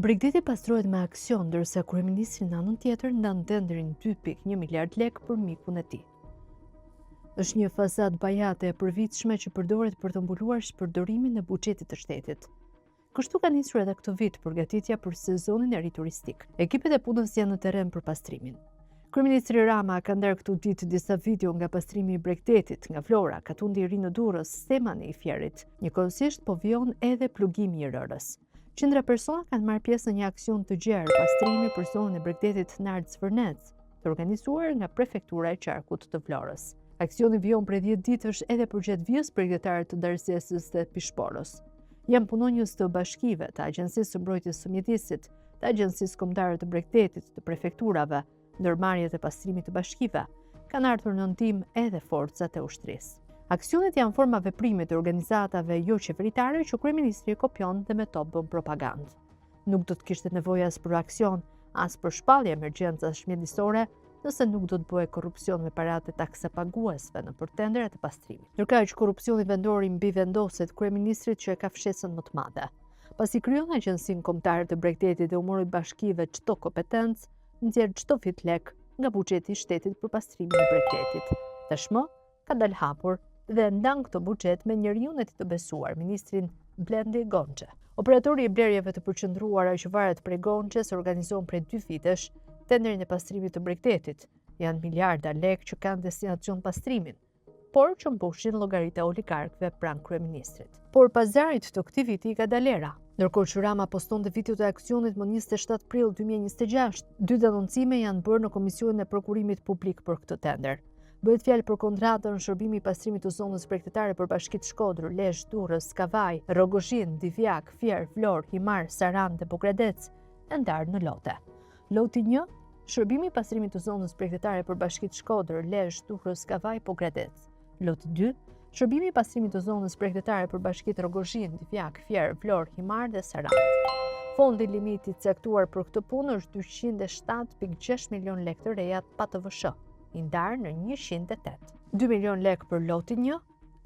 Bregdeti pastrohet me aksion, ndërsa kryeministri në anën tjetër ndan tenderin 2.1 miliard lekë për mikun e tij. Është një fazat bajate e përvitshme që përdoret për të mbuluar shpërdorimin e buxhetit të shtetit. Kështu ka nisur edhe këtë vit përgatitja për sezonin e ri turistik. Ekipet e punës janë në terren për pastrimin. Kryeministri Rama ka ndarë këtu ditë disa video nga pastrimi i Bregdetit, nga Vlora, Katundi i ri në Durrës, Semani i Fierit. Njëkohësisht po vjon edhe plugimi i Rërës. Qindra persona kanë marrë pjesë në një aksion të gjerë pastrimi për zonën e Bregdetit Nardë-Zvërnec, të organizuar nga prefektura e qarkut të Vlorës. Aksioni vijon prej 10 ditësh edhe përgjatë vijës përgjithëtar të Darësesës dhe Pishporës. Janë punonjës të bashkive, të Agjencisë së Mbrojtjes së Mjedisit, të Agjencisë Kombëtare të Bregdetit, të prefekturave, ndërmarrjet e pastrimit të bashkive, kanë ardhur në ndihmë edhe forcat e ushtrisë. Aksionet janë forma veprime të organizatave jo qeveritare që kryeministri kopjon dhe me to bën propagandë. Nuk do të kishte nevojë as për aksion, as për shpallje emergjencash mjedisore, nëse nuk do të bëhej korrupsion me paratë e taksapaguesve në për tenderet e pastrimit. Ndërkaq korrupsioni vendor i mbi vendoset kryeministrit që e ka fshesën më të madhe. Pasi krijon Agjencinë Kombëtare të Bregdetit dhe u mori bashkive çdo kompetencë, nxjerr çdo vit lek nga buxheti i shtetit për pastrimin e Bregdetit. Tashmë ka dalë hapur dhe ndan këtë buxhet me njeriu e tij të besuar, ministrin Blendi Gonxhe. Operatori i blerjeve të përqendruara që varet prej Gonxhes organizon prej 2 vitesh tenderin e pastrimit të Bregdetit. Janë miliarda lekë që kanë destinacion pastrimin, por që mbushin llogaritë e oligarkëve pranë kryeministrit. Por pazarit të këtij viti ka dalë era. Ndërkohë që Rama postonte videot e aksionit më 27 prill 2026, 2 denoncime janë bërë në Komisionin e Prokurimit Publik për këtë tender. Bëhet fjalë për kontratën shërbimi i pastrimit të zonës bregdetare për bashkitë Shkodër, Lezhë, Durrës, Kavaj, Rrogozhin, Divjak, Fier, Vlorë, Himar, Sarandë dhe Pogradec, e ndarë në lote. Loti 1, shërbimi i pastrimit të zonës bregdetare për bashkitë Shkodër, Lezhë, Durrës, Kavaj, Pogradec. Loti 2, shërbimi i pastrimit të zonës bregdetare për bashkitë Rrogozhin, Divjak, Fier, Vlorë, Himar dhe Sarandë. Fondi limiti caktuar për këtë punë është 207.6 milion lekë të reja pa TVSH, i ndarë në 108. 2 milion lekë për lotin 1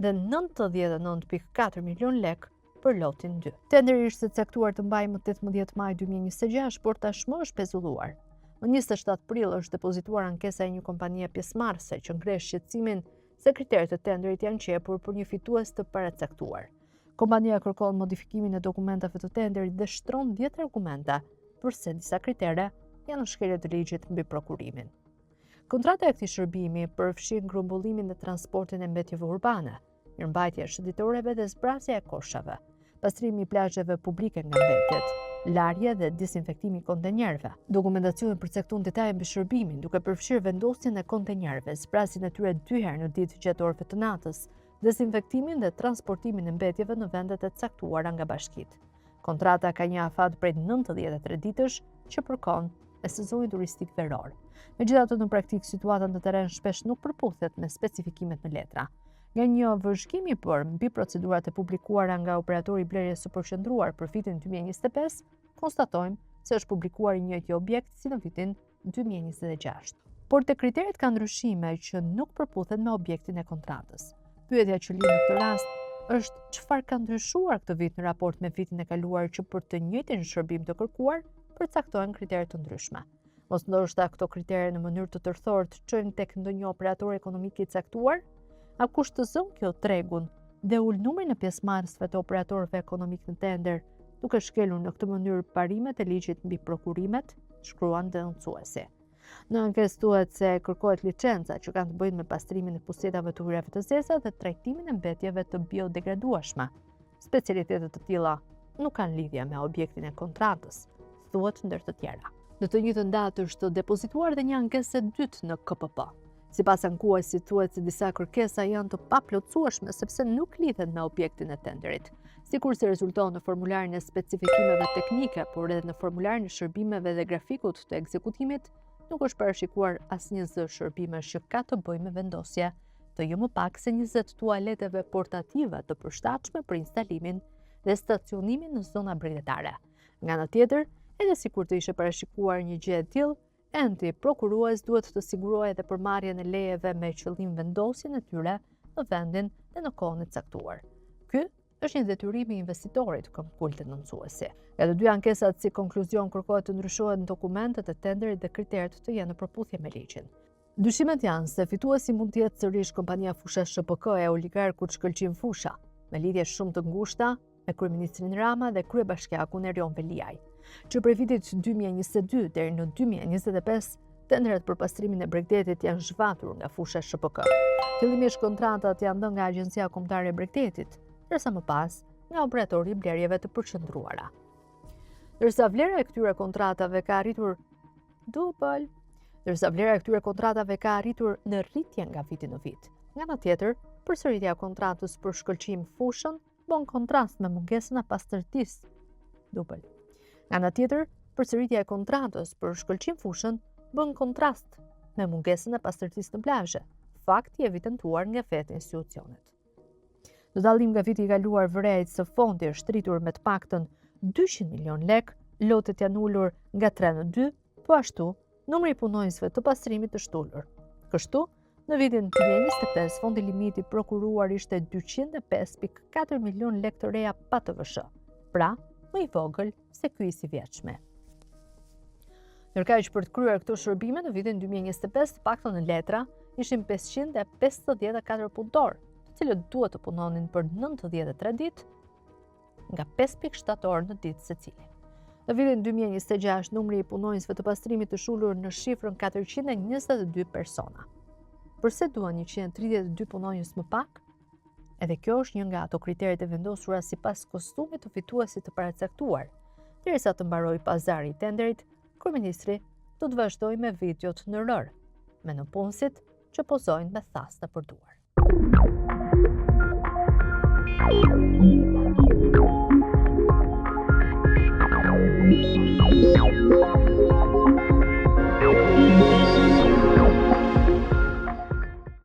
dhe 99.4 milion lekë për lotin 2. Tenderi ishte caktuar të mbajë më 18 maj 2026, por tashmë është pezulluar. Më 27 prill është depozituar ankesa e një kompanie pjesëmarrëse që ngresh shqetësimin se kriteret e tenderit janë qepur për një fitues të paracaktuar. Kompania kërkon modifikimin e dokumentave të tenderit dhe shtron 10 argumenta përse disa kritere janë në shkelje të ligjit mbi prokurimin. Kontrata e këtij shërbimi përfshin grumbullimin dhe transportin e mbetjeve urbane, mirëmbajtja e shëndetoreve dhe zbrasja e koshave, pastrimi i plazheve publike nga mbetjet, larje dhe disinfektimi i kontenjerëve. Dokumentacioni përcakton detaje mbi shërbimin, duke përfshirë vendosjen e kontenjerëve, zbrasjen e tyre 2 herë në ditë gjatë orëve të natës, desinfektimin dhe transportimin e mbetjeve në vendet e caktuara nga bashkitë. Kontrata ka një afat prej 93 ditësh që përkon me sezonin turistik veror. Megjithatë, në praktikë situata në terren shpesh nuk përputhet me specifikimet në letra. Nga një vëzhgim i bërë mbi procedurat e publikuara nga operatori i blerjes së përqendruar për vitin 2025, konstatojmë se është publikuar i njëjti objekt si në vitin 2026. Por te kriteret ka ndryshime që nuk përputhen me objektin e kontratës. Pyetja që lind në këtë rast është çfarë ka ndryshuar këtë vit në raport me vitin e kaluar që për të njëjtin shërbim të kërkuar përcaktohen kritere të ndryshme. Mos ndoshta këto kritere në mënyrë të tërthort çojnë tek ndonjë operator ekonomik i caktuar? A kushtozon kjo tregun dhe ul numrin e pjesëmarrësve të operatorëve ekonomik në tender, duke shkelur në këtë mënyrë parimet e ligjit mbi prokurimet, shkruan denoncuesi. Në ankesë thuhet se kërkohet licenca që kanë të bëjnë me pastrimin e pusetave të ujrave të zeza dhe trajtimin e mbetjeve të biodegradueshme. Specialitetet të tilla nuk kanë lidhje me objektin e kontratës, thuhet ndër të tjera. Në të njëjtën datë është depozituar dhe një ankesë e dytë në KPP. Sipas ankuesit thuhet se disa kërkesa janë të paplotësueshme sepse nuk lidhen me objektin e tenderit, sikur se rezulton në formularin e specifikimeve teknike, por edhe në formularin e shërbimeve dhe grafikut të ekzekutimit, nuk është parashikuar asnjë zë shërbimesh që ka të bëjë me vendosje të jo më pak se 20 tualeteve portative të përshtatshme për instalimin dhe stacionimin në zona bregdetare. Nga ana tjetër, edhe sikur të ishte parashikuar një gjë e tillë, enti prokurues duhet të sigurojë edhe përmarrjen e lejeve me qëllim vendosjen e tyre në vendin dhe në kohën e caktuar. Ky është një detyrim i investitorit, konkludoi denoncuesi. Nga të dy ankesat si konkluzion kërkohet të ndryshohen dokumentet e tenderit dhe kriteret të jenë në përputhje me ligjin. Dyshimet janë se fituesi mund të jetë sërish kompania Fusha SHPK e oligarkut Shkëlqim Fusha, me lidhje shumë të ngushta me kryeministrin Rama dhe kryebashkiakun Erion Veliaj, që prej vitit 2022 deri në 2025 tenderet për pastrimin e Bregdetit janë zhvatur nga Fusha SHPK. Fillimisht kontratat janë dhënë nga Agjencia Kombëtare e Bregdetit, ndërsa më pas nga operatori i blerjeve të përqendruara. Ndërsa vlera e këtyre kontratave ka arritur në rritje nga viti në vit. Nga ana tjetër, përsëritja e kontratës për Shkëlqim Fushën bën kontrast me mungesën e pastërtisë. Nga ana tjetër, përsëritja e kontratës për Shkëlqim Fushën bën kontrast me mungesën e pastërtisë në plazhe, fakt i evidentuar nga vetë institucionet. Në dallim nga viti i kaluar, vërejt së fondi është rritur me të paktën 200 milion lek, lotet janë ulur nga 3 në 2, po ashtu numri i punonjësve të pastrimit është ulur. Kështu, në vitin 2025 fondi limiti prokuruar ishte 205.4 milion lek të reja pa TVSH, pra më i vogël se ky i sivjetshme. Ndërkaq për të kryer këto shërbime në vitin 2025 të paktën në letra ishin 554 punëtor, të cilët duhet të punonin për 93 ditë, nga 5.7 orë në ditë secili. Në vitin 2026 numri i punonjësve të pastrimit është ulur në shifrën 422 persona. Përse duan 132 punonjës më pak? Edhe kjo është një nga ato kriteret e vendosura sipas kostumit të fituesit të paracaktuar. Derisa të mbarojë pazari i tenderit, kryeministri do të vazhdojë me videot në rër, me nëpunësit që pozojnë me thas të përduar.